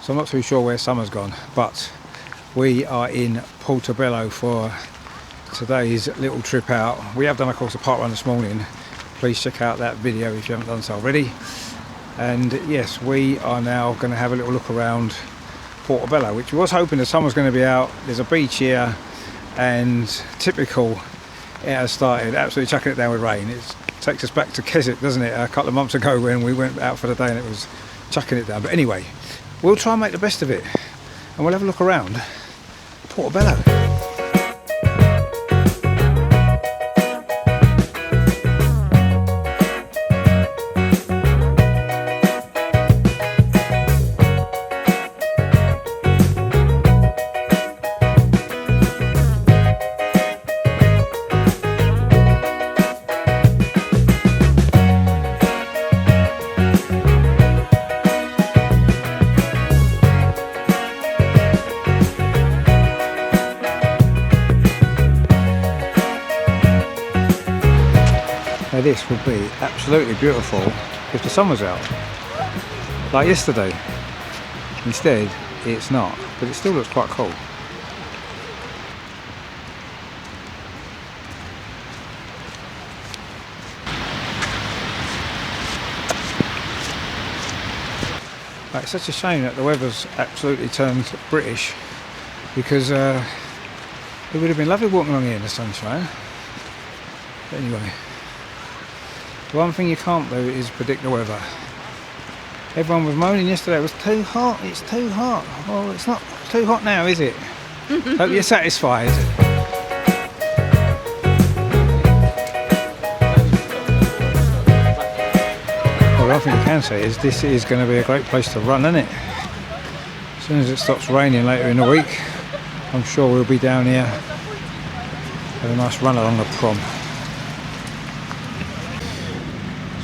So I'm not too sure where summer's gone, but we are in Portobello for today's little trip out. We have done, of course, a park run this morning. Please check out that video if you haven't done so already. And yes, we are now going to have a little look around Portobello, which we was hoping the sun was going to be out. There's a beach here, and typical, it has started absolutely chucking it down with rain. It takes us back to Keswick, doesn't it, a couple of months ago when we went out for the day and it was chucking it down. But anyway, we'll try and make the best of it, and we'll have a look around Portobello. Now this would be absolutely beautiful if the sun was out, like yesterday. Instead, it's not, but it still looks quite cool. It's such a shame that the weather's absolutely turned British, because it would have been lovely walking along here in the sunshine. But anyway, the one thing you can't do is predict the weather. Everyone was moaning yesterday, it was too hot, it's too hot. Well, it's not too hot now, is it? Hope you're satisfied. Well, one thing you can say is this is going to be a great place to run, isn't it? As soon as it stops raining later in the week, I'm sure we'll be down here. Have a nice run along the prom.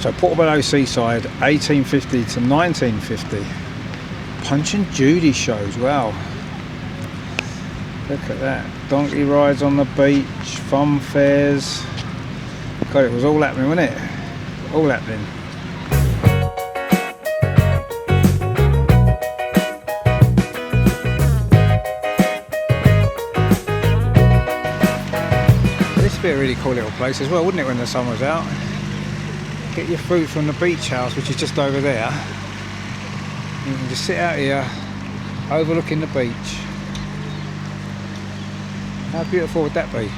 So Portobello Seaside, 1850 to 1950. Punch and Judy shows, wow. Look at that. Donkey rides on the beach, fun fairs. God, it was all happening, wasn't it? All happening. This would be a really cool little place as well, wouldn't it, when the sun was out? Get your fruit from the beach house, which is just over there. You can just sit out here overlooking the beach. How beautiful would that be?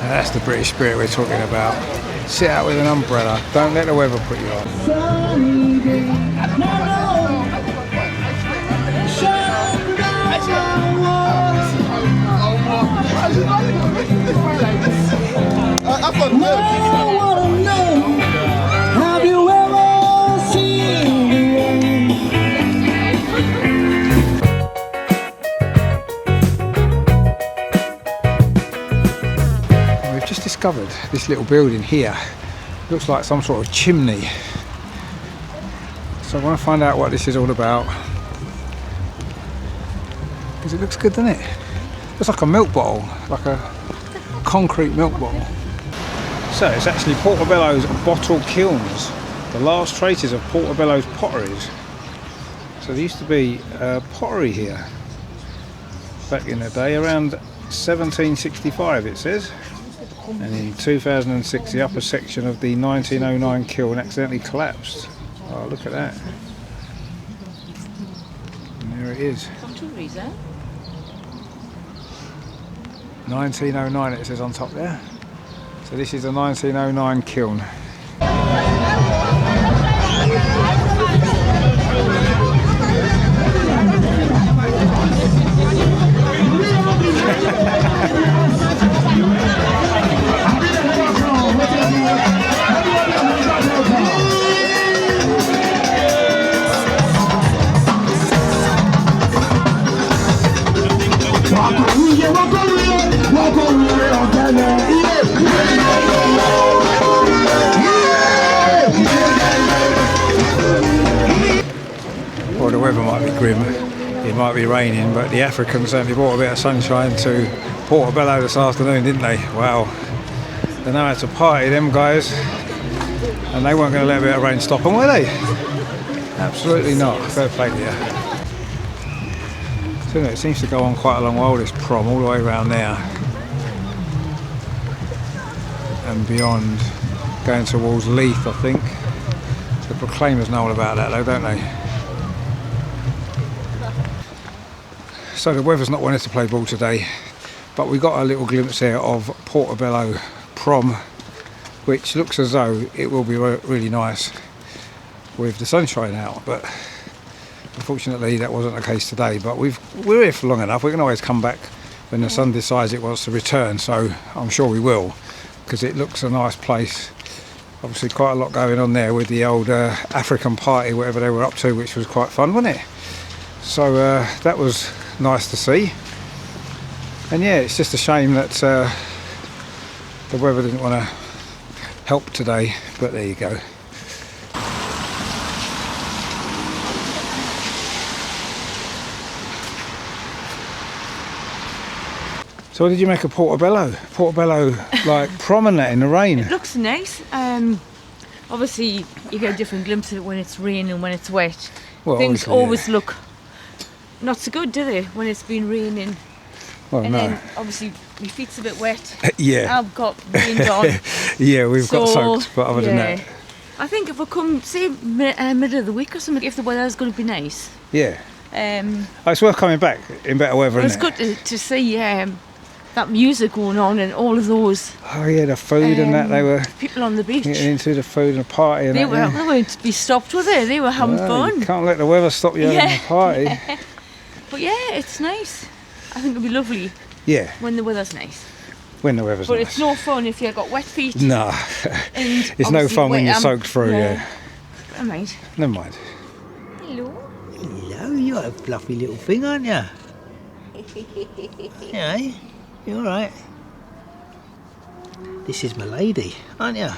That's the British spirit we're talking about. Sit out with an umbrella, don't let the weather put you off. Have you ever seen the rain? We've just discovered this little building here. Looks like some sort of chimney. So I want to find out what this is all about, because it looks good, doesn't it? Looks like a milk bottle, like a concrete milk bottle. So it's actually Portobello's bottle kilns, the last traces of Portobello's potteries. So there used to be pottery here back in the day, around 1765 it says. And in 2006 the upper section of the 1909 kiln accidentally collapsed. Oh, look at that. And there it is. 1909 it says on top there. So this is a 1909 kiln. Well, the weather might be grim, it might be raining, but the Africans certainly brought a bit of sunshine to Portobello this afternoon, didn't they? Wow, they know how to party, them guys. And they weren't going to let a bit of rain stop them, were they? Absolutely not. Fair play to you. So it seems to go on quite a long while, this prom, all the way around there. And beyond, going towards Leith, I think. The Proclaimers know all about that though, don't they? So the weather's not wanted to play ball today, but we got a little glimpse here of Portobello Prom, which looks as though it will be really nice with the sunshine out, but unfortunately that wasn't the case today. But we're here for long enough. We can always come back when the sun decides it wants to return, so I'm sure we will, because it looks a nice place. Obviously quite a lot going on there with the old African party, whatever they were up to, which was quite fun, wasn't it? So that was nice to see. And yeah, it's just a shame that the weather didn't want to help today, but there you go. So what did you make of Portobello? Portobello, like prom and that in the rain? It looks nice. Obviously you get a different glimpse of it when it's raining and when it's wet. Well, things always look not so good, do they, when it's been raining? Well, and no. then obviously my feet's a bit wet. Yeah. I've got rained on. Yeah, we've got soaked, but other than that. I think if we come, say, middle of the week or something, if the weather's going to be nice. Yeah. It's worth coming back in better weather, Well, isn't it's good to see that music going on and all of those. Oh yeah, the food and that, they were people on the beach. getting into the food and the party and They that. weren't to be stopped, were they? They were having fun. You can't let the weather stop you having a party. But yeah, it's nice. I think it'll be lovely. Yeah. When the weather's nice. When the weather's but nice. It's no fun if you've got wet feet. No. It's no fun when you're soaked through, yeah. Never mind. Never mind. Hello. Hello, you're a fluffy little thing, aren't you? Yeah, you alright? This is my lady, aren't you?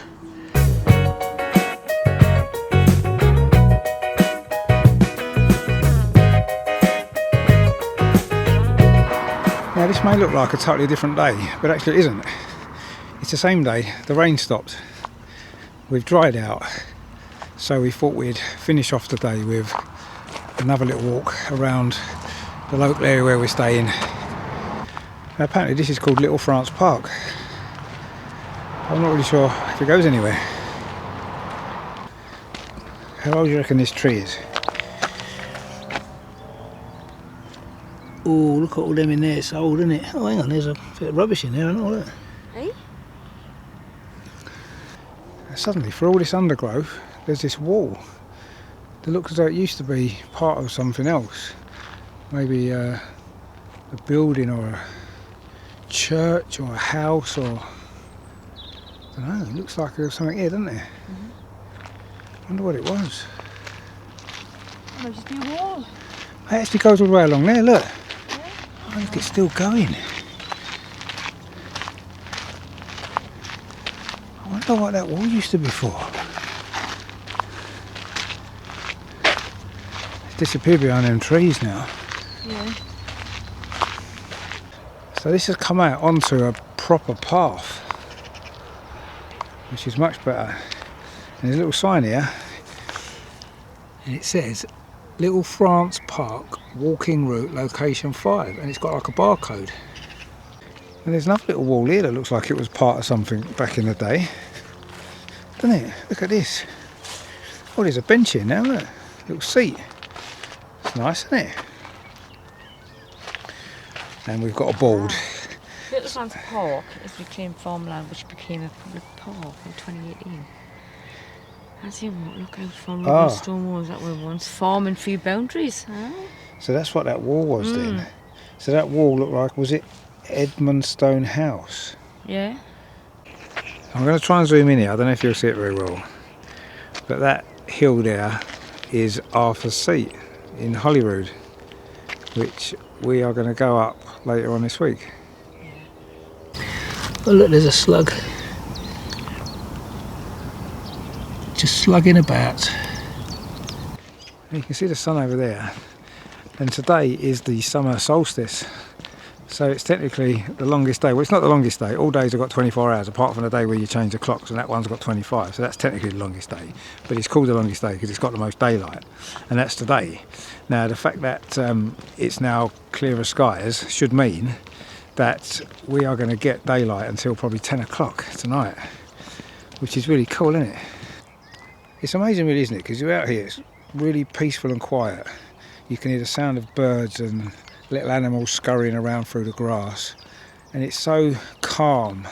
Now this may look like a totally different day, but actually it isn't. It's the same day. The rain stopped. We've dried out. So we thought we'd finish off the day with another little walk around the local area where we're staying. Now, apparently this is called Little France Park. I'm not really sure if it goes anywhere. How old do you reckon this tree is? Oh, look at all them in there, it's old, isn't it? Oh, hang on, there's a bit of rubbish in there, and all that. Hey? Suddenly, for all this undergrowth, there's this wall that looks as though it used to be part of something else. Maybe a building or a church or a house or... I don't know, it looks like there's something here, doesn't it? I wonder what it was. It might just be a wall. It actually goes all the way along there, look. Oh, look, it's still going. I wonder what that wall used to be for. It's disappeared behind them trees now. Yeah. So this has come out onto a proper path, which is much better. And there's a little sign here, and it says Little France Park walking route location 5, and it's got like a barcode. And there's another little wall here that looks like it was part of something back in the day, doesn't it? Look at this. Oh, there's a bench here now, look, little seat. It's nice, isn't it? And we've got a board. Little France Park is reclaimed farmland which became a public park in 2018. That's him, look out from stone walls that were once farm and field boundaries. Huh? So that's what that wall was then. So that wall looked like, was it Edmundstone House? Yeah. I'm going to try and zoom in here, I don't know if you'll see it very well. But that hill there is Arthur's Seat in Holyrood, which we are going to go up later on this week. Oh look, there's a slug. Just slugging about. You can see the sun over there. And today is the summer solstice. So it's technically the longest day. Well, it's not the longest day. All days have got 24 hours, apart from the day where you change the clocks, and that one's got 25. So that's technically the longest day. But it's called the longest day because it's got the most daylight, and that's today. Now, the fact that it's now clearer skies should mean that we are going to get daylight until probably 10 o'clock tonight, which is really cool, isn't it? It's amazing, really, isn't it? Because you're out here, it's really peaceful and quiet. You can hear the sound of birds and little animals scurrying around through the grass, and it's so calm.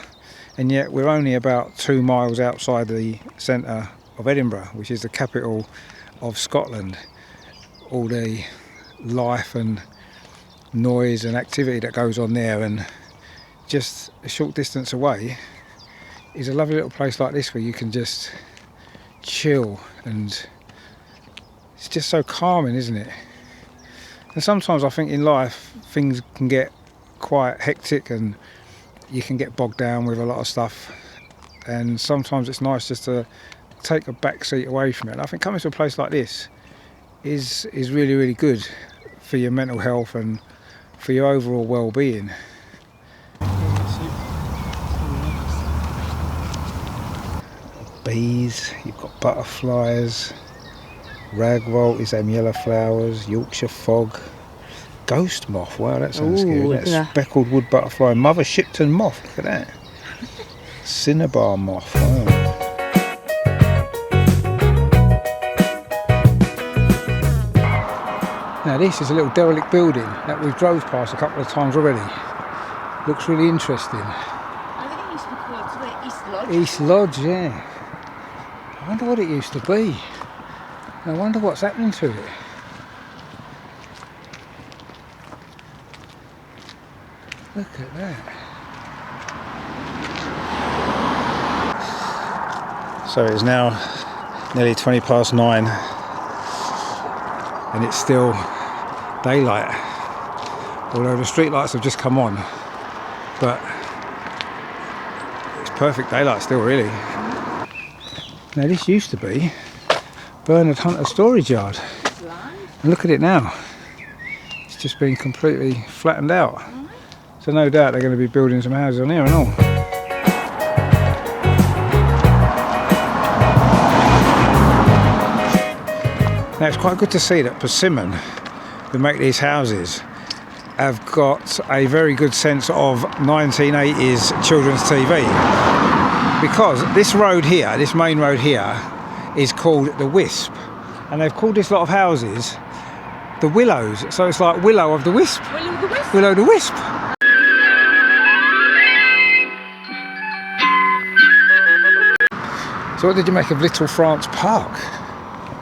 And yet we're only about 2 miles outside the centre of Edinburgh, which is the capital of Scotland. All the life and noise and activity that goes on there, and just a short distance away is a lovely little place like this where you can just chill, and it's just so calming, isn't it? And sometimes I think in life things can get quite hectic and you can get bogged down with a lot of stuff, and sometimes it's nice just to take a back seat away from it. And I think coming to a place like this is really, really good for your mental health and for your overall well-being. Bees, you've got butterflies, ragwort, is them yellow flowers, Yorkshire fog, ghost moth, wow, that sounds scary. That's speckled wood butterfly, mother Shipton moth, look at that. Cinnabar moth, wow. Now this is a little derelict building that we've drove past a couple of times already. Looks really interesting. I think it used to be called East Lodge. East Lodge, yeah. I wonder what it used to be. I wonder what's happening to it. Look at that. So it's now nearly 9:20, and it's still daylight. Although the street lights have just come on, but it's perfect daylight still, really. Now this used to be Bernard Hunter's storage yard. And look at it now. It's just been completely flattened out. So no doubt they're going to be building some houses on here and all. Now it's quite good to see that Persimmon, who make these houses, have got a very good sense of 1980s children's TV. Because this road here, this main road here, is called the Wisp. And they've called this lot of houses the Willows. So it's like Willow of the Wisp. Willow the Wisp. Willow the Wisp. So what did you make of Little France Park?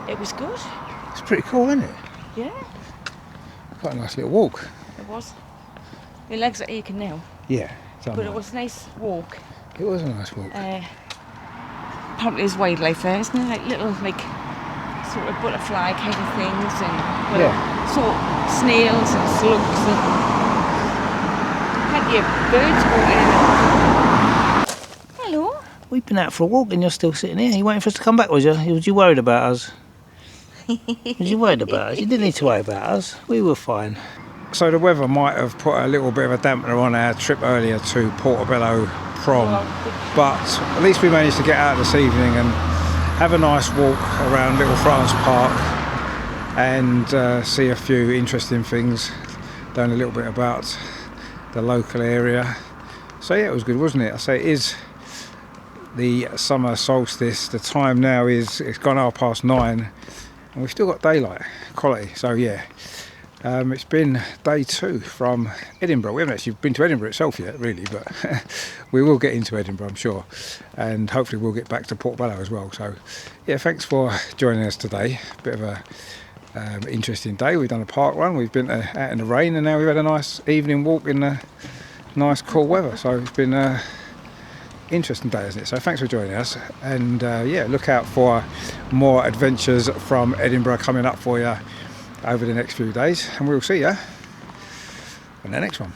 It was good. It's pretty cool, isn't it? Yeah, Quite a nice little walk. it was. My legs are aching now, Yeah. but it was a nice walk. It was a nice walk. Apparently there's wildlife there, isn't it? Like little, like, sort of butterfly kind of things, and sort of snails and slugs and plenty of birds going in. Hello. We've been out for a walk and you're still sitting here. You waiting for us to come back, was you? Was you worried about us? Was you worried about us? You didn't need to worry about us. We were fine. So the weather might have put a little bit of a dampener on our trip earlier to Portobello Prom, but at least we managed to get out this evening and have a nice walk around Little France Park and see a few interesting things, learn a little bit about the local area. So yeah, it was good, wasn't it? I say it is the summer solstice. The time now is, it's gone 9:30 and we've still got daylight quality. So yeah, it's been day 2 from Edinburgh. We haven't actually been to Edinburgh itself yet, really, but we will get into Edinburgh, I'm sure, and hopefully we'll get back to Portobello as well. So yeah, thanks for joining us today. Bit of a interesting day. We've done a park run, we've been out in the rain, and now we've had a nice evening walk in the nice cool weather. So it's been interesting day, isn't it? So thanks for joining us, and yeah, look out for more adventures from Edinburgh coming up for you over the next few days, and we'll see you on the next one.